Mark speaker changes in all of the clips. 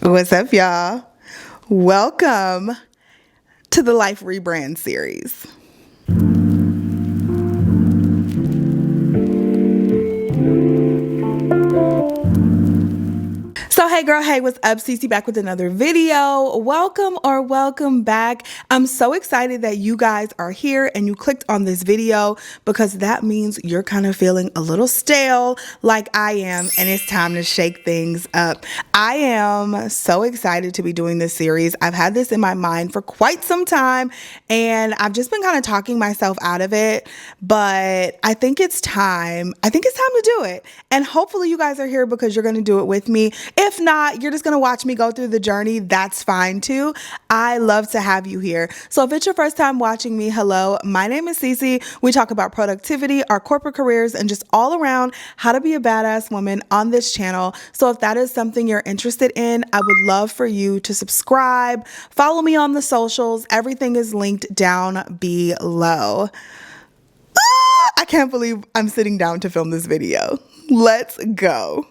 Speaker 1: What's up, y'all? Welcome to the Life Rebrand series. So hey girl, hey, what's up? Cece back with another video. Welcome back. I'm so excited that you guys are here and you clicked on this video because that means you're kind of feeling a little stale like I am, and it's time to shake things up. I am so excited to be doing this series. I've had this in my mind for quite some time and I've just been kind of talking myself out of it, but I think it's time. To do it. And hopefully you guys are here because you're going to do it with me. If not, you're just going to watch me go through the journey. That's fine too. I love to have you here. So if it's your first time watching me, hello, my name is Cece. We talk about productivity, our corporate careers, and just all around how to be a badass woman on this channel. So if that is something you're interested in, I would love for you to subscribe, follow me on the socials. Everything is linked down below. I can't believe I'm sitting down to film this video. Let's go.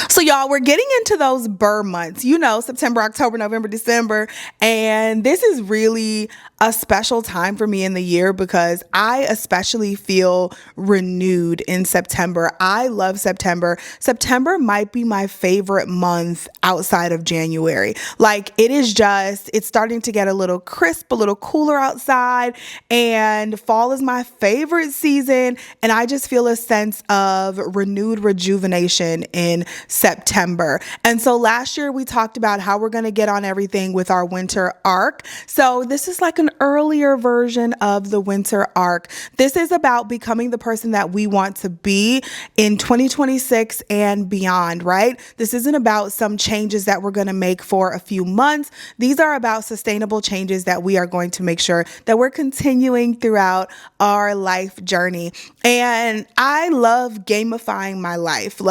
Speaker 1: So y'all, we're getting into those burr months, September, October, November, December. And this is really a special time for me in the year because I especially feel renewed in September. I love September. September might be my favorite month outside of January. It's starting to get a little crisp, a little cooler outside, and fall is my favorite season. And I just feel a sense of renewed rejuvenation in September. And so last year we talked about how we're going to get on everything with our winter arc. So this is like an earlier version of the winter arc. This is about becoming the person that we want to be in 2026 and beyond, right? This isn't about some changes that we're going to make for a few months. These are about sustainable changes that we are going to make sure that we're continuing throughout our life journey. And I love gamifying my life.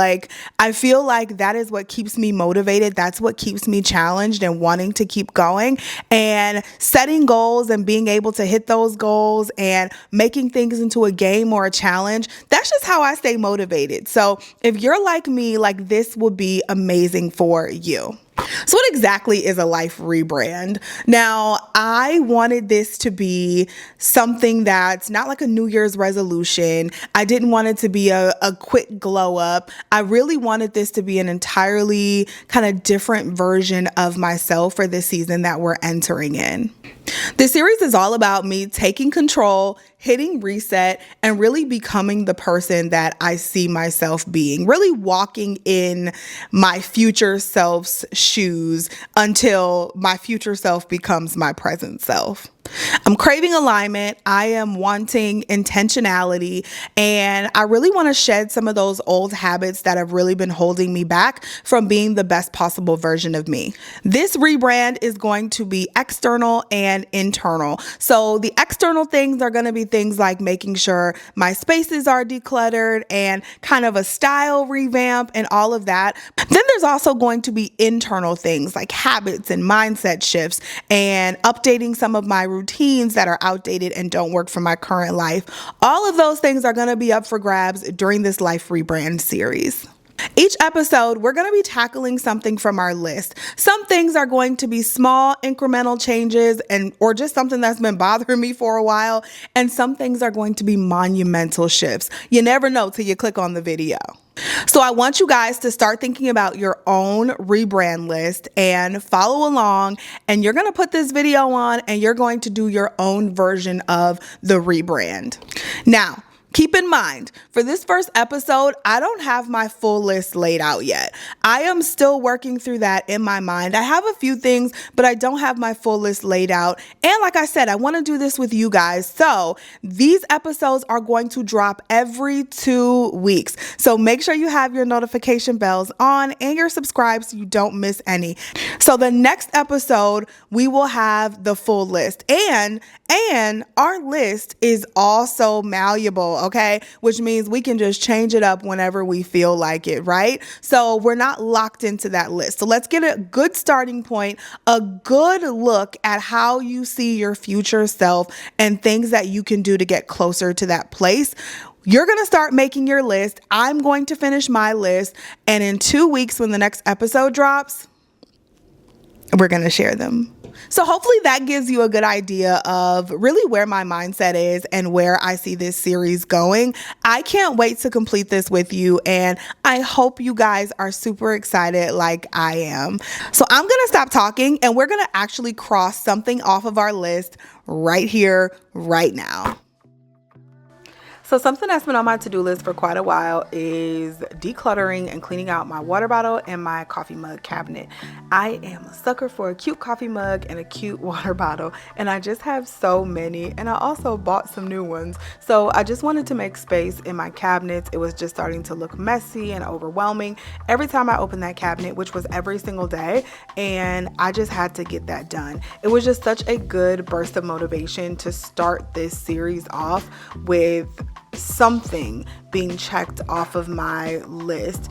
Speaker 1: I feel like that is what keeps me motivated. That's what keeps me challenged and wanting to keep going, and setting goals and being able to hit those goals and making things into a game or a challenge. That's just how I stay motivated. So if you're like me, this would be amazing for you. So what exactly is a life rebrand? Now, I wanted this to be something that's not like a New Year's resolution. I didn't want it to be a quick glow up. I really wanted this to be an entirely kind of different version of myself for this season that we're entering in. This series is all about me taking control, hitting reset, and really becoming the person that I see myself being, really walking in my future self's shoes until my future self becomes my present self. I'm craving alignment. I am wanting intentionality, and I really want to shed some of those old habits that have really been holding me back from being the best possible version of me. This rebrand is going to be external and internal. So the external things are going to be things like making sure my spaces are decluttered and kind of a style revamp and all of that. Then there's also going to be internal things like habits and mindset shifts and updating some of my routines that are outdated and don't work for my current life. All of those things are going to be up for grabs during this Life Rebrand series. Each episode, we're going to be tackling something from our list. Some things are going to be small incremental changes or just something that's been bothering me for a while. And some things are going to be monumental shifts. You never know till you click on the video. So I want you guys to start thinking about your own rebrand list and follow along, and you're going to put this video on and you're going to do your own version of the rebrand. Now, keep in mind, for this first episode, I don't have my full list laid out yet. I am still working through that in my mind. I have a few things, but I don't have my full list laid out. And like I said, I want to do this with you guys. So these episodes are going to drop every 2 weeks. So make sure you have your notification bells on and you're subscribed so you don't miss any. So the next episode, we will have the full list. And our list is also malleable. Okay, which means we can just change it up whenever we feel like it, right? So we're not locked into that list. So let's get a good starting point, a good look at how you see your future self and things that you can do to get closer to that place. You're going to start making your list. I'm going to finish my list. And in 2 weeks, when the next episode drops, we're going to share them. So hopefully that gives you a good idea of really where my mindset is and where I see this series going. I can't wait to complete this with you, and I hope you guys are super excited like I am. So I'm going to stop talking and we're going to actually cross something off of our list right here, right now. So something that's been on my to-do list for quite a while is decluttering and cleaning out my water bottle and my coffee mug cabinet. I am a sucker for a cute coffee mug and a cute water bottle, and I just have so many, and I also bought some new ones. So I just wanted to make space in my cabinets. It was just starting to look messy and overwhelming every time I opened that cabinet, which was every single day, and I just had to get that done. It was just such a good burst of motivation to start this series off with something being checked off of my list.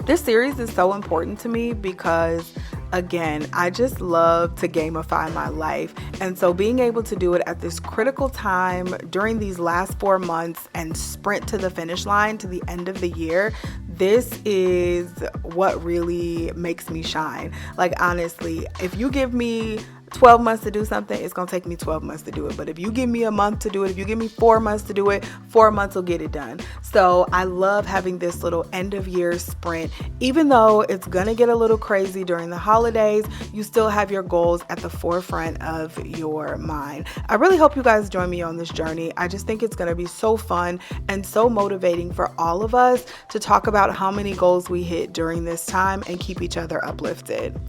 Speaker 1: This series is so important to me because, again, I just love to gamify my life. And so being able to do it at this critical time during these last 4 months and sprint to the finish line to the end of the year, this is what really makes me shine. Like, honestly, if you give me 12 months to do something, it's gonna take me 12 months to do it. But if you give me a month to do it, if you give me 4 months to do it, 4 months will get it done. So I love having this little end of year sprint. Even though it's gonna get a little crazy during the holidays, you still have your goals at the forefront of your mind. I really hope you guys join me on this journey. I just think it's gonna be so fun and so motivating for all of us to talk about how many goals we hit during this time and keep each other uplifted.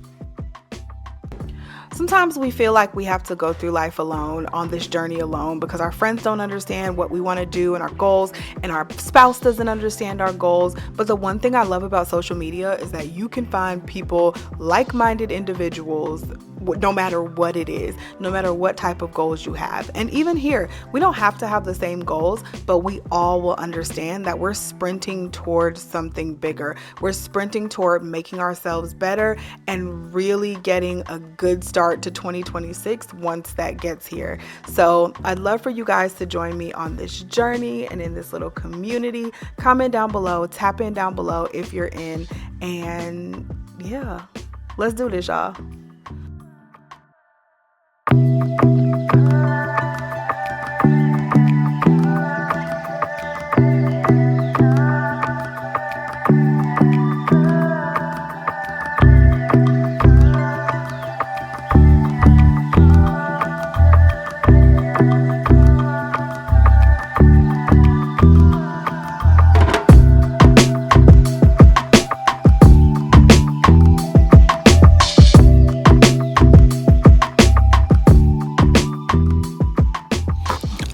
Speaker 1: Sometimes we feel like we have to go through life alone, on this journey alone, because our friends don't understand what we want to do and our goals, and our spouse doesn't understand our goals. But the one thing I love about social media is that you can find people, like-minded individuals, no matter what it is, no matter what type of goals you have. And even here, we don't have to have the same goals, but we all will understand that we're sprinting towards something bigger. We're sprinting toward making ourselves better and really getting a good start to 2026 once that gets here. So I'd love for you guys to join me on this journey and in this little community. Comment down below, tap in down below if you're in, and yeah, let's do this, y'all.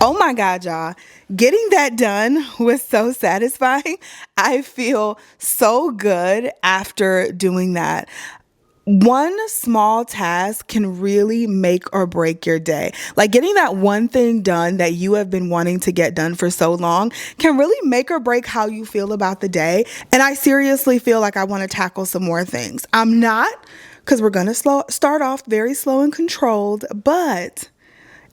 Speaker 1: Oh my God, y'all. Getting that done was so satisfying. I feel so good after doing that. One small task can really make or break your day. Like, getting that one thing done that you have been wanting to get done for so long can really make or break how you feel about the day. And I seriously feel like I want to tackle some more things. I'm not, because we're going to start off very slow and controlled, but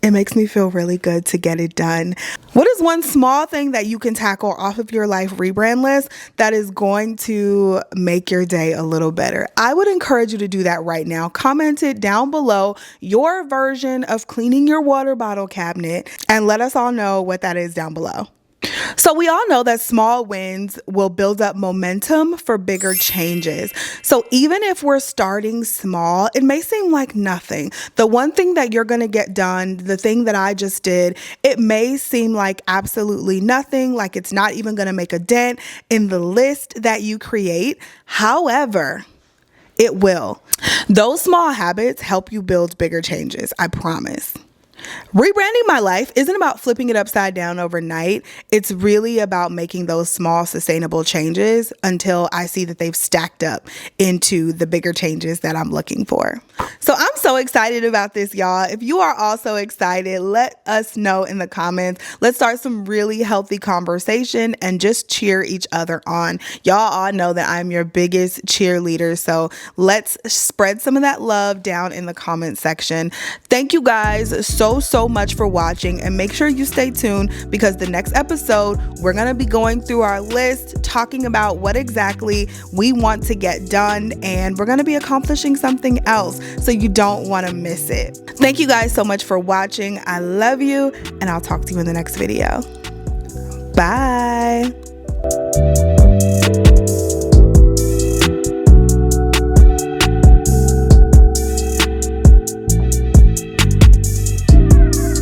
Speaker 1: it makes me feel really good to get it done. What is one small thing that you can tackle off of your life rebrand list that is going to make your day a little better? I would encourage you to do that right now. Comment it down below, your version of cleaning your water bottle cabinet, and let us all know what that is down below. So we all know that small wins will build up momentum for bigger changes. So even if we're starting small, it may seem like nothing. The one thing that you're going to get done, the thing that I just did, it may seem like absolutely nothing, like it's not even going to make a dent in the list that you create. However, it will. Those small habits help you build bigger changes, I promise. Rebranding my life isn't about flipping it upside down overnight. It's really about making those small, sustainable changes until I see that they've stacked up into the bigger changes that I'm looking for. So I'm so excited about this, y'all. If you are also excited, let us know in the comments. Let's start some really healthy conversation and just cheer each other on. Y'all all know that I'm your biggest cheerleader, so let's spread some of that love down in the comment section. Thank you guys so much for watching, and make sure you stay tuned because the next episode, we're going to be going through our list, talking about what exactly we want to get done, and we're going to be accomplishing something else. So you don't want to miss it. Thank you guys so much for watching. I love you, and I'll talk to you in the next video. Bye.